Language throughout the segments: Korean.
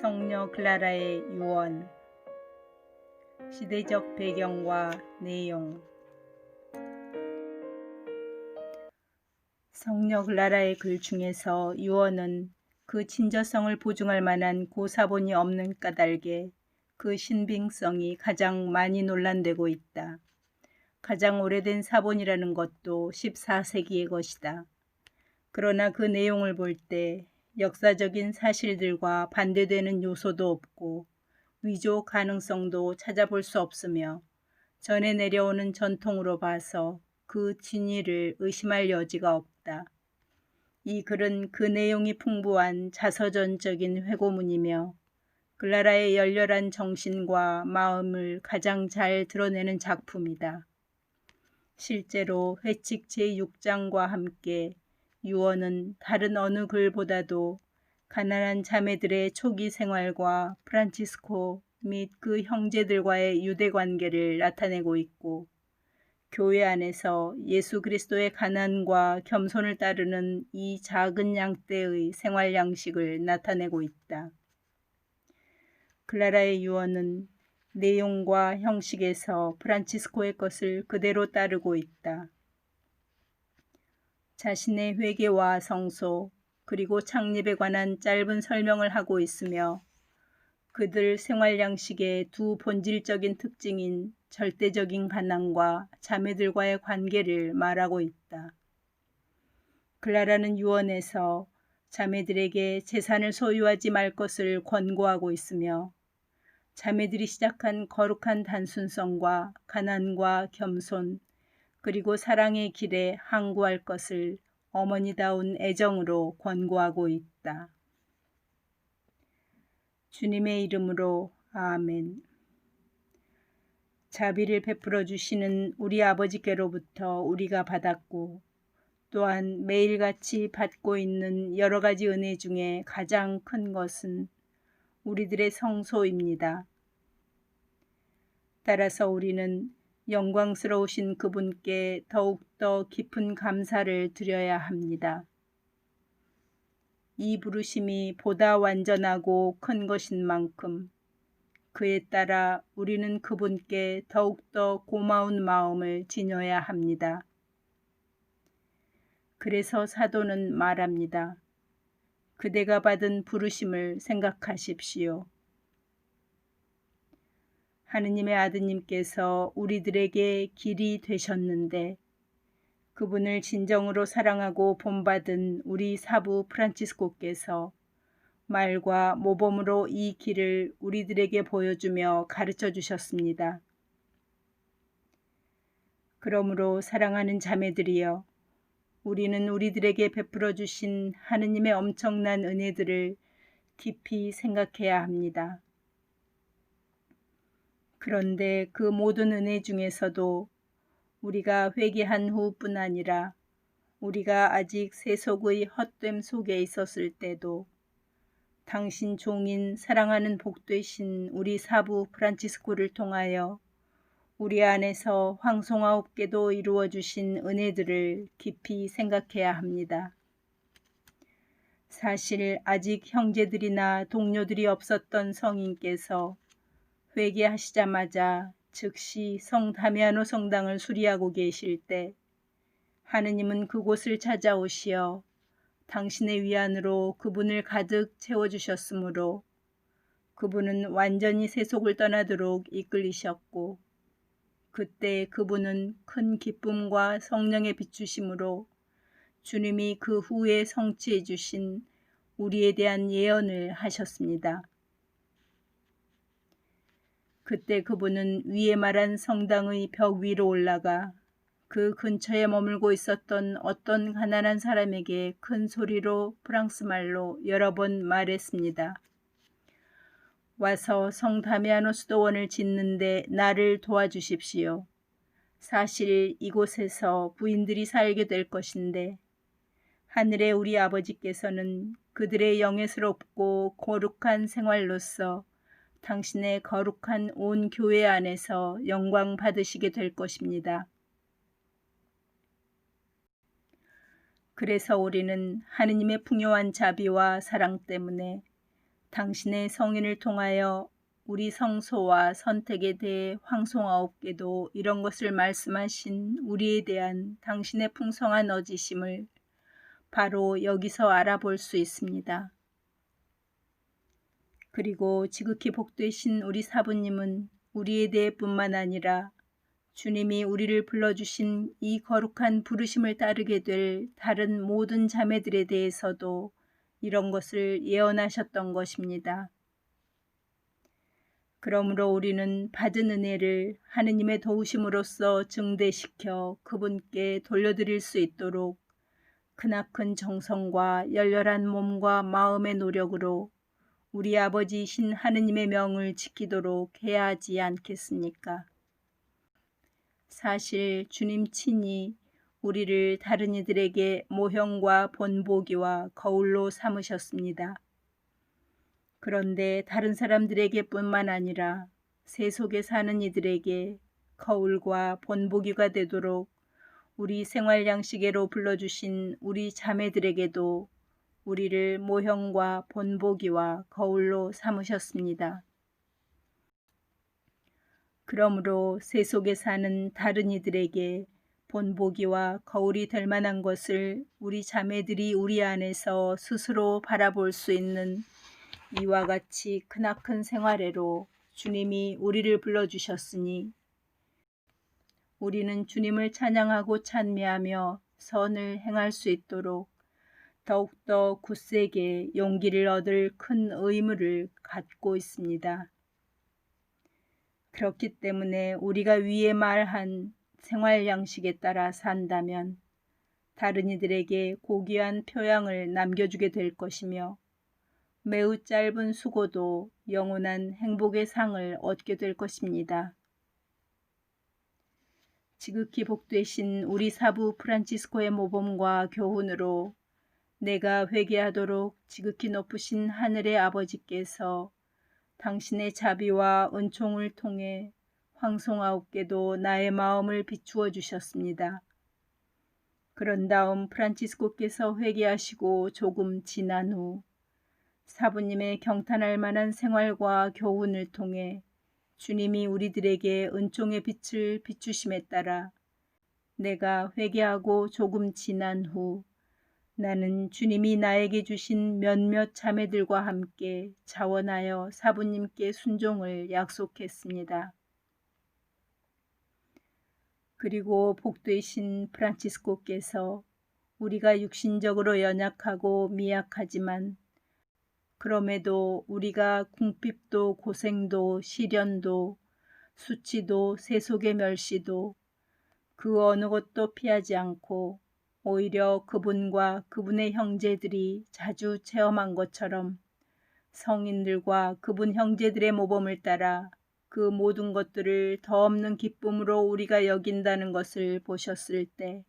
성녀 클라라의 유언. 시대적 배경과 내용. 성녀 클라라의 글 중에서 유언은 그 친저성을 보증할 만한 고사본이 없는 까닭에 그 신빙성이 가장 많이 논란되고 있다. 가장 오래된 사본이라는 것도 14세기의 것이다. 그러나 그 내용을 볼 때 역사적인 사실들과 반대되는 요소도 없고 위조 가능성도 찾아볼 수 없으며 전해 내려오는 전통으로 봐서 그 진위를 의심할 여지가 없다. 이 글은 그 내용이 풍부한 자서전적인 회고문이며 클라라의 열렬한 정신과 마음을 가장 잘 드러내는 작품이다. 실제로 회칙 제6장과 함께 유언은 다른 어느 글보다도 가난한 자매들의 초기 생활과 프란치스코 및 그 형제들과의 유대 관계를 나타내고 있고, 교회 안에서 예수 그리스도의 가난과 겸손을 따르는 이 작은 양떼의 생활 양식을 나타내고 있다. 클라라의 유언은 내용과 형식에서 프란치스코의 것을 그대로 따르고 있다. 자신의 회개와 성소 그리고 창립에 관한 짧은 설명을 하고 있으며 그들 생활 양식의 두 본질적인 특징인 절대적인 가난과 자매들과의 관계를 말하고 있다. 클라라는 유언에서 자매들에게 재산을 소유하지 말 것을 권고하고 있으며 자매들이 시작한 거룩한 단순성과 가난과 겸손 그리고 사랑의 길에 항구할 것을 어머니다운 애정으로 권고하고 있다. 주님의 이름으로 아멘. 자비를 베풀어 주시는 우리 아버지께로부터 우리가 받았고 또한 매일같이 받고 있는 여러 가지 은혜 중에 가장 큰 것은 우리들의 성소입니다. 따라서 우리는 영광스러우신 그분께 더욱더 깊은 감사를 드려야 합니다. 이 부르심이 보다 완전하고 큰 것인 만큼 그에 따라 우리는 그분께 더욱더 고마운 마음을 지녀야 합니다. 그래서 사도는 말합니다. 그대가 받은 부르심을 생각하십시오. 하느님의 아드님께서 우리들에게 길이 되셨는데 그분을 진정으로 사랑하고 본받은 우리 사부 프란치스코께서 말과 모범으로 이 길을 우리들에게 보여주며 가르쳐 주셨습니다. 그러므로 사랑하는 자매들이여, 우리는 우리들에게 베풀어 주신 하느님의 엄청난 은혜들을 깊이 생각해야 합니다. 그런데 그 모든 은혜 중에서도 우리가 회개한 후뿐 아니라 우리가 아직 세속의 헛됨 속에 있었을 때도 당신 종인 사랑하는 복되신 우리 사부 프란치스코를 통하여 우리 안에서 황송하옵게도 이루어 주신 은혜들을 깊이 생각해야 합니다. 사실 아직 형제들이나 동료들이 없었던 성인께서 회개하시자마자 즉시 성 다미아노 성당을 수리하고 계실 때 하느님은 그곳을 찾아오시어 당신의 위안으로 그분을 가득 채워주셨으므로 그분은 완전히 세속을 떠나도록 이끌리셨고 그때 그분은 큰 기쁨과 성령의 비추심으로 주님이 그 후에 성취해 주신 우리에 대한 예언을 하셨습니다. 그때 그분은 위에 말한 성당의 벽 위로 올라가 그 근처에 머물고 있었던 어떤 가난한 사람에게 큰 소리로 프랑스 말로 여러 번 말했습니다. 와서 성 다미아노 수도원을 짓는데 나를 도와주십시오. 사실 이곳에서 부인들이 살게 될 것인데 하늘의 우리 아버지께서는 그들의 영예스럽고 거룩한 생활로서 당신의 거룩한 온 교회 안에서 영광 받으시게 될 것입니다. 그래서 우리는 하느님의 풍요한 자비와 사랑 때문에 당신의 성인을 통하여 우리 성소와 선택에 대해 황송하옵게도 이런 것을 말씀하신 우리에 대한 당신의 풍성한 어지심을 바로 여기서 알아볼 수 있습니다. 그리고 지극히 복되신 우리 사부님은 우리에 대해 뿐만 아니라 주님이 우리를 불러주신 이 거룩한 부르심을 따르게 될 다른 모든 자매들에 대해서도 이런 것을 예언하셨던 것입니다. 그러므로 우리는 받은 은혜를 하느님의 도우심으로써 증대시켜 그분께 돌려드릴 수 있도록 크나큰 정성과 열렬한 몸과 마음의 노력으로 우리 아버지이신 하느님의 명을 지키도록 해야 하지 않겠습니까? 사실 주님 친히 우리를 다른 이들에게 모형과 본보기와 거울로 삼으셨습니다. 그런데 다른 사람들에게 뿐만 아니라 세속에 사는 이들에게 거울과 본보기가 되도록 우리 생활 양식에로 불러주신 우리 자매들에게도 우리를 모형과 본보기와 거울로 삼으셨습니다. 그러므로 세속에 사는 다른 이들에게 본보기와 거울이 될 만한 것을 우리 자매들이 우리 안에서 스스로 바라볼 수 있는 이와 같이 크나큰 생활애로 주님이 우리를 불러주셨으니 우리는 주님을 찬양하고 찬미하며 선을 행할 수 있도록 더욱더 굳세게 용기를 얻을 큰 의무를 갖고 있습니다. 그렇기 때문에 우리가 위에 말한 생활 양식에 따라 산다면 다른 이들에게 고귀한 표양을 남겨주게 될 것이며 매우 짧은 수고도 영원한 행복의 상을 얻게 될 것입니다. 지극히 복되신 우리 사부 프란치스코의 모범과 교훈으로 내가 회개하도록 지극히 높으신 하늘의 아버지께서 당신의 자비와 은총을 통해 황송하옵게도 나의 마음을 비추어 주셨습니다. 그런 다음 프란치스코께서 회개하시고 조금 지난 후 사부님의 경탄할 만한 생활과 교훈을 통해 주님이 우리들에게 은총의 빛을 비추심에 따라 내가 회개하고 조금 지난 후 나는 주님이 나에게 주신 몇몇 자매들과 함께 자원하여 사부님께 순종을 약속했습니다. 그리고 복되신 프란치스코께서 우리가 육신적으로 연약하고 미약하지만 그럼에도 우리가 궁핍도 고생도 시련도 수치도 세속의 멸시도 그 어느 것도 피하지 않고 오히려 그분과 그분의 형제들이 자주 체험한 것처럼 성인들과 그분 형제들의 모범을 따라 그 모든 것들을 더 없는 기쁨으로 우리가 여긴다는 것을 보셨을 때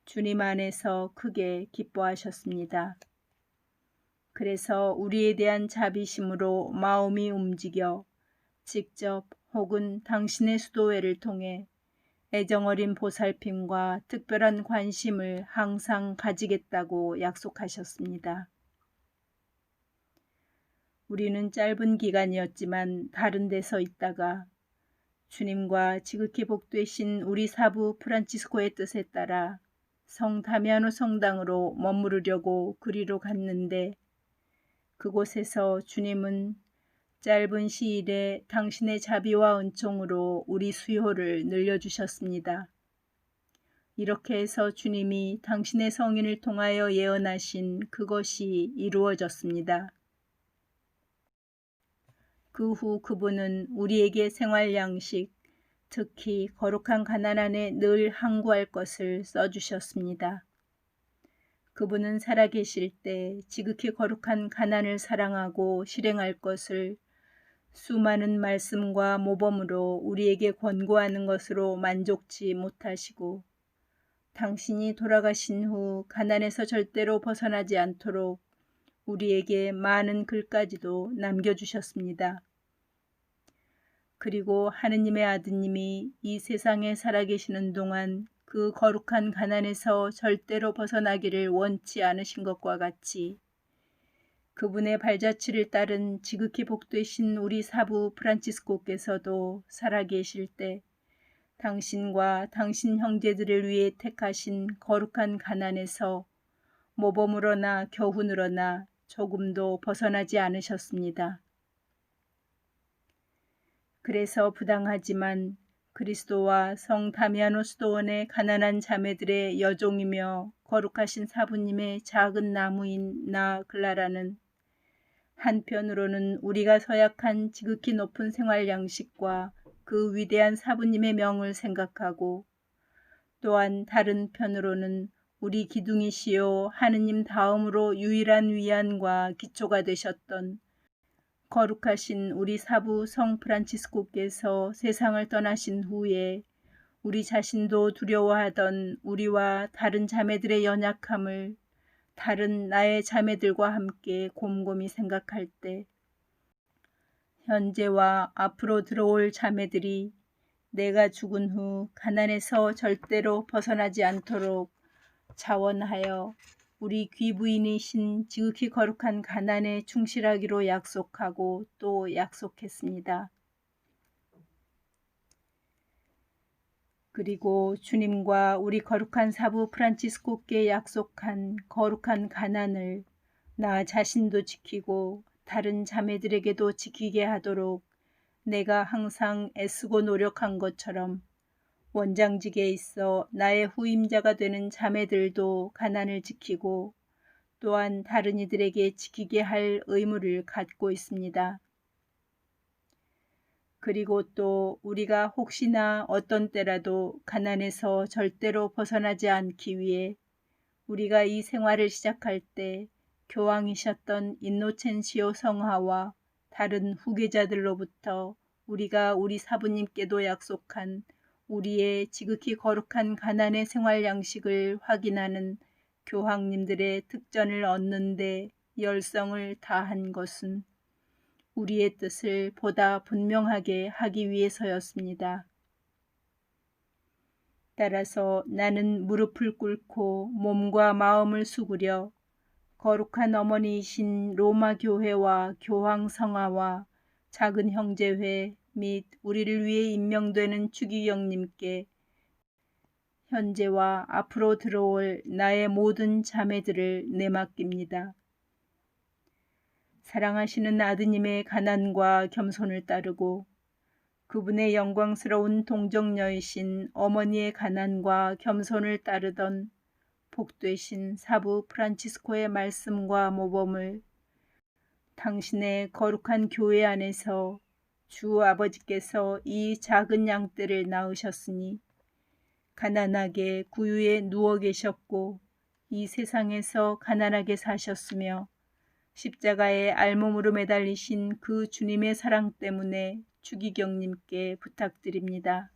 주님 안에서 크게 기뻐하셨습니다. 그래서 우리에 대한 자비심으로 마음이 움직여 직접 혹은 당신의 수도회를 통해 애정어린 보살핌과 특별한 관심을 항상 가지겠다고 약속하셨습니다. 우리는 짧은 기간이었지만 다른 데서 있다가 주님과 지극히 복되신 우리 사부 프란치스코의 뜻에 따라 성 다미아노 성당으로 머무르려고 그리로 갔는데 그곳에서 주님은 짧은 시일에 당신의 자비와 은총으로 우리 수요를 늘려주셨습니다. 이렇게 해서 주님이 당신의 성인을 통하여 예언하신 그것이 이루어졌습니다. 그 후 그분은 우리에게 생활 양식, 특히 거룩한 가난 안에 늘 항구할 것을 써주셨습니다. 그분은 살아계실 때 지극히 거룩한 가난을 사랑하고 실행할 것을 수많은 말씀과 모범으로 우리에게 권고하는 것으로 만족지 못하시고 당신이 돌아가신 후 가난에서 절대로 벗어나지 않도록 우리에게 많은 글까지도 남겨주셨습니다. 그리고 하느님의 아드님이 이 세상에 살아계시는 동안 그 거룩한 가난에서 절대로 벗어나기를 원치 않으신 것과 같이 그분의 발자취를 따른 지극히 복되신 우리 사부 프란치스코께서도 살아계실 때 당신과 당신 형제들을 위해 택하신 거룩한 가난에서 모범으로나 교훈으로나 조금도 벗어나지 않으셨습니다. 그래서 부당하지만 그리스도와 성 다미아노 수도원의 가난한 자매들의 여종이며 거룩하신 사부님의 작은 나무인 나 글라라는 한편으로는 우리가 서약한 지극히 높은 생활 양식과 그 위대한 사부님의 명을 생각하고 또한 다른 편으로는 우리 기둥이시요 하느님 다음으로 유일한 위안과 기초가 되셨던 거룩하신 우리 사부 성 프란치스코께서 세상을 떠나신 후에 우리 자신도 두려워하던 우리와 다른 자매들의 연약함을 다른 나의 자매들과 함께 곰곰이 생각할 때 현재와 앞으로 들어올 자매들이 내가 죽은 후 가난에서 절대로 벗어나지 않도록 자원하여 우리 귀부인이신 지극히 거룩한 가난에 충실하기로 약속하고 또 약속했습니다. 그리고 주님과 우리 거룩한 사부 프란치스코께 약속한 거룩한 가난을 나 자신도 지키고 다른 자매들에게도 지키게 하도록 내가 항상 애쓰고 노력한 것처럼 원장직에 있어 나의 후임자가 되는 자매들도 가난을 지키고 또한 다른 이들에게 지키게 할 의무를 갖고 있습니다. 그리고 또 우리가 혹시나 어떤 때라도 가난에서 절대로 벗어나지 않기 위해 우리가 이 생활을 시작할 때 교황이셨던 인노첸시오 성하와 다른 후계자들로부터 우리가 우리 사부님께도 약속한 우리의 지극히 거룩한 가난의 생활 양식을 확인하는 교황님들의 특전을 얻는 데 열성을 다한 것은 우리의 뜻을 보다 분명하게 하기 위해서였습니다. 따라서 나는 무릎을 꿇고 몸과 마음을 수구려 거룩한 어머니이신 로마 교회와 교황 성하와 작은 형제회 및 우리를 위해 임명되는 추기경님께 현재와 앞으로 들어올 나의 모든 자매들을 내맡깁니다. 사랑하시는 아드님의 가난과 겸손을 따르고 그분의 영광스러운 동정녀이신 어머니의 가난과 겸손을 따르던 복되신 사부 프란치스코의 말씀과 모범을 당신의 거룩한 교회 안에서 주 아버지께서 이 작은 양떼를 낳으셨으니 가난하게 구유에 누워 계셨고 이 세상에서 가난하게 사셨으며 십자가에 알몸으로 매달리신 그 주님의 사랑 때문에 추기경님께 부탁드립니다.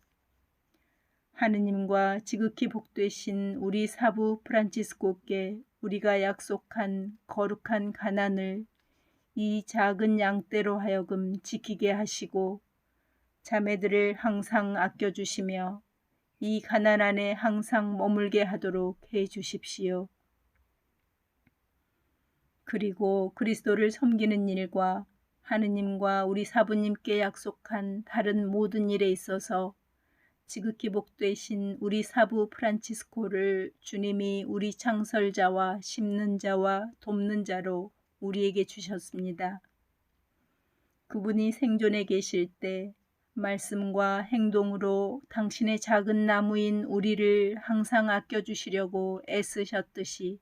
하느님과 지극히 복되신 우리 사부 프란치스코께 우리가 약속한 거룩한 가난을 이 작은 양떼로 하여금 지키게 하시고 자매들을 항상 아껴주시며 이 가난 안에 항상 머물게 하도록 해 주십시오. 그리고 그리스도를 섬기는 일과 하느님과 우리 사부님께 약속한 다른 모든 일에 있어서 지극히 복되신 우리 사부 프란치스코를 주님이 우리 창설자와 심는 자와 돕는 자로 우리에게 주셨습니다. 그분이 생존해 계실 때 말씀과 행동으로 당신의 작은 나무인 우리를 항상 아껴주시려고 애쓰셨듯이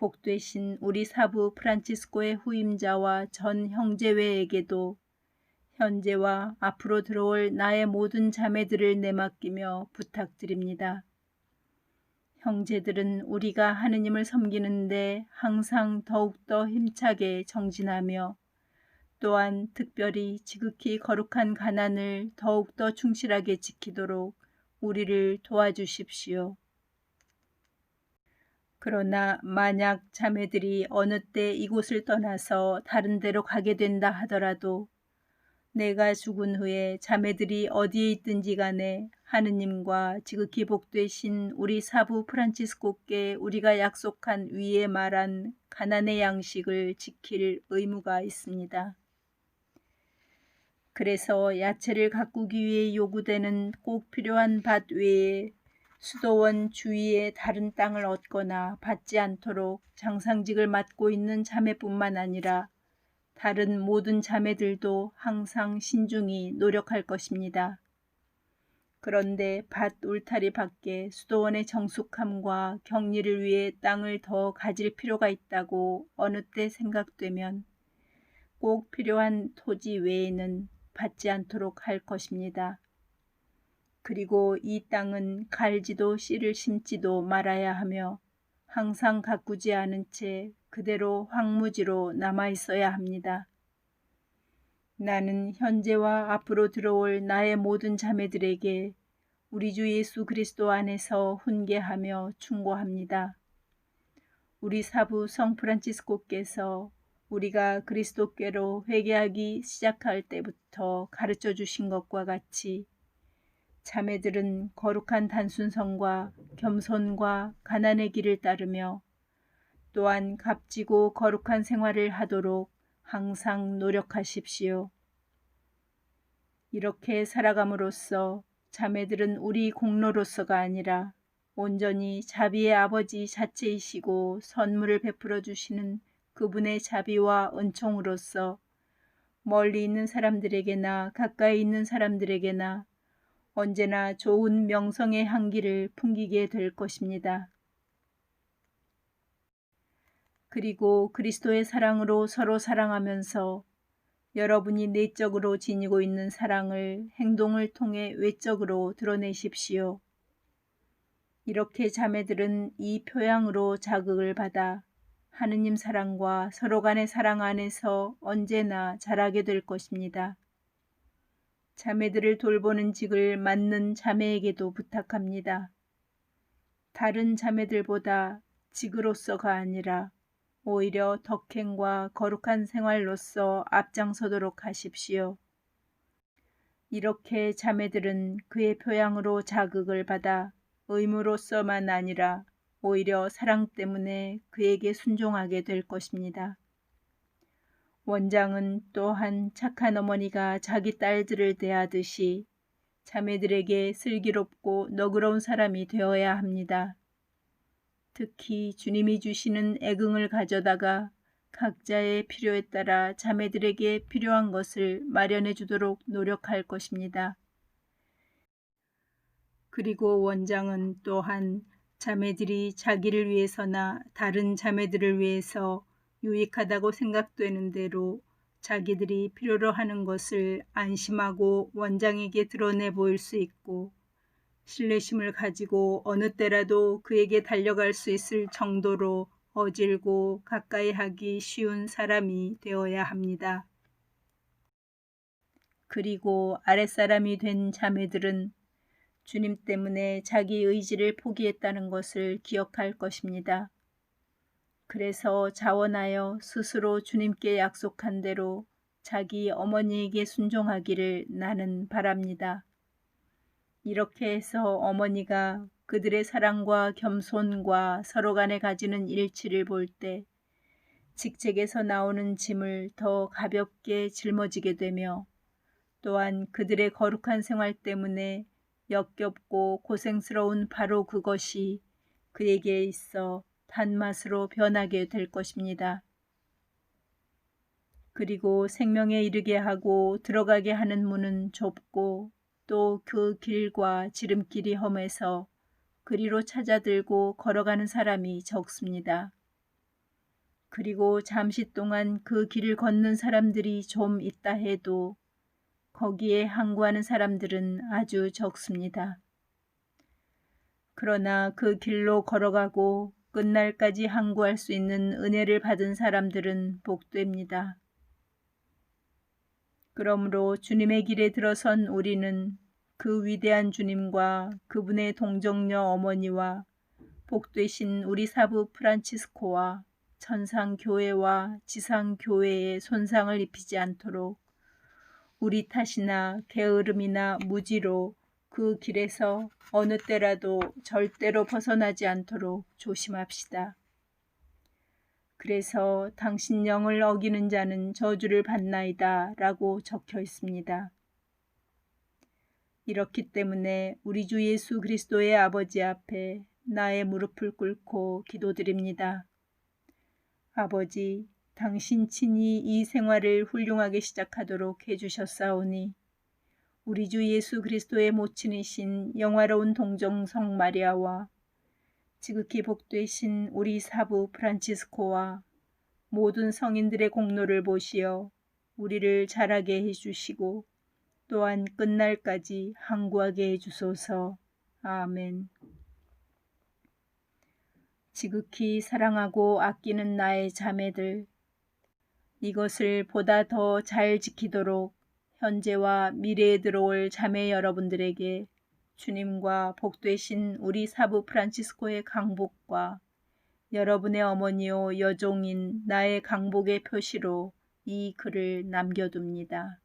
복되신 우리 사부 프란치스코의 후임자와 전 형제회에게도 현재와 앞으로 들어올 나의 모든 자매들을 내맡기며 부탁드립니다. 형제들은 우리가 하느님을 섬기는데 항상 더욱더 힘차게 정진하며 또한 특별히 지극히 거룩한 가난을 더욱더 충실하게 지키도록 우리를 도와주십시오. 그러나 만약 자매들이 어느 때 이곳을 떠나서 다른 데로 가게 된다 하더라도 내가 죽은 후에 자매들이 어디에 있든지 간에 하느님과 지극히 복되신 우리 사부 프란치스코께 우리가 약속한 위에 말한 가난의 양식을 지킬 의무가 있습니다. 그래서 야채를 가꾸기 위해 요구되는 꼭 필요한 밭 외에 수도원 주위의 다른 땅을 얻거나 받지 않도록 장상직을 맡고 있는 자매뿐만 아니라 다른 모든 자매들도 항상 신중히 노력할 것입니다. 그런데 밭 울타리 밖에 수도원의 정숙함과 격리를 위해 땅을 더 가질 필요가 있다고 어느 때 생각되면 꼭 필요한 토지 외에는 받지 않도록 할 것입니다. 그리고 이 땅은 갈지도 씨를 심지도 말아야 하며 항상 가꾸지 않은 채 그대로 황무지로 남아 있어야 합니다. 나는 현재와 앞으로 들어올 나의 모든 자매들에게 우리 주 예수 그리스도 안에서 훈계하며 충고합니다. 우리 사부 성 프란치스코께서 우리가 그리스도께로 회개하기 시작할 때부터 가르쳐 주신 것과 같이 자매들은 거룩한 단순성과 겸손과 가난의 길을 따르며 또한 값지고 거룩한 생활을 하도록 항상 노력하십시오. 이렇게 살아감으로써 자매들은 우리 공로로서가 아니라 온전히 자비의 아버지 자체이시고 선물을 베풀어 주시는 그분의 자비와 은총으로서 멀리 있는 사람들에게나 가까이 있는 사람들에게나 언제나 좋은 명성의 향기를 풍기게 될 것입니다. 그리고 그리스도의 사랑으로 서로 사랑하면서 여러분이 내적으로 지니고 있는 사랑을 행동을 통해 외적으로 드러내십시오. 이렇게 자매들은 이 표양으로 자극을 받아 하느님 사랑과 서로 간의 사랑 안에서 언제나 자라게 될 것입니다. 자매들을 돌보는 직을 맡는 자매에게도 부탁합니다. 다른 자매들보다 직으로서가 아니라 오히려 덕행과 거룩한 생활로서 앞장서도록 하십시오. 이렇게 자매들은 그의 표양으로 자극을 받아 의무로서만 아니라 오히려 사랑 때문에 그에게 순종하게 될 것입니다. 원장은 또한 착한 어머니가 자기 딸들을 대하듯이 자매들에게 슬기롭고 너그러운 사람이 되어야 합니다. 특히 주님이 주시는 애긍을 가져다가 각자의 필요에 따라 자매들에게 필요한 것을 마련해 주도록 노력할 것입니다. 그리고 원장은 또한 자매들이 자기를 위해서나 다른 자매들을 위해서 유익하다고 생각되는 대로 자기들이 필요로 하는 것을 안심하고 원장에게 드러내 보일 수 있고 신뢰심을 가지고 어느 때라도 그에게 달려갈 수 있을 정도로 어질고 가까이 하기 쉬운 사람이 되어야 합니다. 그리고 아랫사람이 된 자매들은 주님 때문에 자기 의지를 포기했다는 것을 기억할 것입니다. 그래서 자원하여 스스로 주님께 약속한 대로 자기 어머니에게 순종하기를 나는 바랍니다. 이렇게 해서 어머니가 그들의 사랑과 겸손과 서로 간에 가지는 일치를 볼 때 직책에서 나오는 짐을 더 가볍게 짊어지게 되며 또한 그들의 거룩한 생활 때문에 역겹고 고생스러운 바로 그것이 그에게 있어 단맛으로 변하게 될 것입니다. 그리고 생명에 이르게 하고 들어가게 하는 문은 좁고 또 그 길과 지름길이 험해서 그리로 찾아들고 걸어가는 사람이 적습니다. 그리고 잠시 동안 그 길을 걷는 사람들이 좀 있다 해도 거기에 항구하는 사람들은 아주 적습니다. 그러나 그 길로 걸어가고 끝날까지 항구할 수 있는 은혜를 받은 사람들은 복됩니다. 그러므로 주님의 길에 들어선 우리는 그 위대한 주님과 그분의 동정녀 어머니와 복되신 우리 사부 프란치스코와 천상교회와 지상교회에 손상을 입히지 않도록 우리 탓이나 게으름이나 무지로 그 길에서 어느 때라도 절대로 벗어나지 않도록 조심합시다. 그래서 당신 영을 어기는 자는 저주를 받나이다 라고 적혀 있습니다. 이렇기 때문에 우리 주 예수 그리스도의 아버지 앞에 나의 무릎을 꿇고 기도드립니다. 아버지, 당신 친히 이 생활을 훌륭하게 시작하도록 해주셨사오니 우리 주 예수 그리스도의 모친이신 영화로운 동정성 마리아와 지극히 복되신 우리 사부 프란치스코와 모든 성인들의 공로를 보시어 우리를 자라게 해주시고 또한 끝날까지 항구하게 해주소서. 아멘. 지극히 사랑하고 아끼는 나의 자매들, 이것을 보다 더 잘 지키도록 현재와 미래에 들어올 자매 여러분들에게 주님과 복되신 우리 사부 프란치스코의 강복과 여러분의 어머니요 여종인 나의 강복의 표시로 이 글을 남겨둡니다.